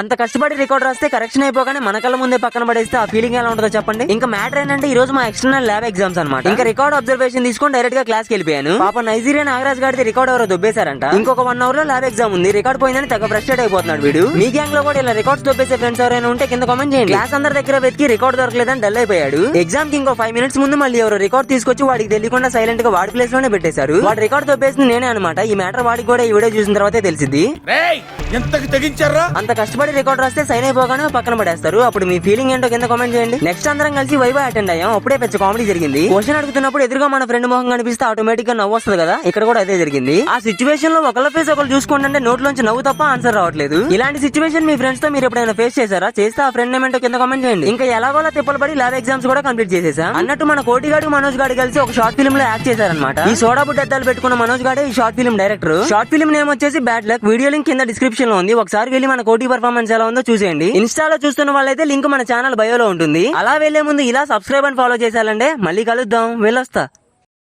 అంత కష్టపడి రికార్డ్ రాస్తే కరెక్షన్ అయిపోగానే మన కళ్ళ ముందే పక్కన పడేస్తే ఆ ఫీలింగ్ ఎలా ఉంటుందో చెప్పండి. ఇంకా మ్యాటర్ ఏంటంటే ఈ రోజు మా ఎక్స్టర్నల్ ల్యాబ్ ఎగ్జామ్స్ అన్నమాట. ఇంకా రికార్డ్ అబ్జర్వేషన్ తీసుకొని డైరెక్ట్ గా క్లాస్ కి వెళ్ళిపోయాను. పాప నైజీరియా నాగరాజ్ గారి రికార్డ్ ఎవరో దొబ్బేశారంట. ఇంకొక 1 అవర్ లో ల్యాబ్ ఎగ్జామ్ ఉంది. రికార్డ్ పోయిందని తగ్గ ఫ్రస్ట్రేట్ అయిపోతున్నాడు వీడు. మీ గ్యాంగ్ లో కూడా ఇలా రికార్డ్స్ దొబ్బేసే ఫ్రెండ్స్ ఎవరైనా ఉంటే కింద కామెంట్ చేయండి. క్లాస్ అందరి దగ్గర వెతికి రికార్డ్ దొరకలేదని డల్ అయిపోయాడు. ఎగ్జామ్ కి ఇంకో 5 మినిట్స్ ముందు మళ్ళీ ఎవరో రికార్డ్ తీసుకొచ్చి వాడికి తెలియకుండా సైలెంట్ గా వాడి ప్లేస్ లోనే పెట్టేశారు. వాడు రికార్డ్ దొబ్బేసింది నేనే అనమాట. ఈ మ్యాటర్ వాడికి కూడా ఈ వీడియో చూసిన తర్వాతే తెలిసింది. అంత కష్టపడి రికార్డ్ రాస్తే సైన్ అయిపోగానే పక్కన పడేస్తారు. అప్పుడు మీ ఫీలింగ్ ఏంటో కింద కామెంట్ చేయండి. నెక్స్ట్ అందరం కలిసి వైవా అటెండ్ అయ్యాం. అప్పుడే పెద్ద కామెడీ జరిగింది. క్వశ్చన్ అడుగుతున్నప్పుడు ఎదురుగా మన ఫ్రెండ్ మొహం కనిపిస్తే ఆటోమేటిక్ గా నవ్వు వస్తుంది కదా. ఇక్కడ కూడా అదే జరిగింది. ఆ సిచ్యువేషన్ లో ఒకళ్ళ ఫేస్ ఒకళ్ళు చూసుకుంటే నోట్లోంచి నవ్వు తప్ప ఆన్సర్ రావట్లేదు. ఇలాంటి సిచ్యువేషన్ మీ ఫ్రెండ్స్ తో మీరు ఎప్పుడైనా ఫేస్ చేశారా? చేస్తే ఆ ఫ్రెండ్ ఏమంటో కింద కామెంట్ చేయండి. ఇంకా ఎలాగోలా తిప్పలు పడి ల్యాబ్ ఎగ్జామ్స్ కూడా కంప్లీట్ చేసేసా. అన్నట్టు మన కోటిగాడు మనోజ్ గాడు కలిసి ఒక షార్ట్ ఫిల్మ్ లో యాక్ట్ చేశారనమాట. ఈ సోడా బుడ్డ అద్దాలు పెట్టుకున్న మనోజ్ గాడే ఈ short film director. Short film name వచ్చేసి బ్యాడ్ లక్. వీడియో లింక్ కింద డిస్క్రిప్షన్ లో ఉంది. ఒకసారి వెళ్ళి మన కోటి పర్ఫార్మెన్స్ ఎలా ఉందో చూసేయండి. ఇన్స్టాలో చూస్తున్న వాళ్ళైతే లింక్ మన ఛానల్ బయోలో ఉంటుంది. అలా వెళ్లే ముందు ఇలా సబ్స్క్రైబ్ అండ్ ఫాలో చేశాలంటే మళ్ళీ కలుద్దాం. వెళ్ళొస్తా.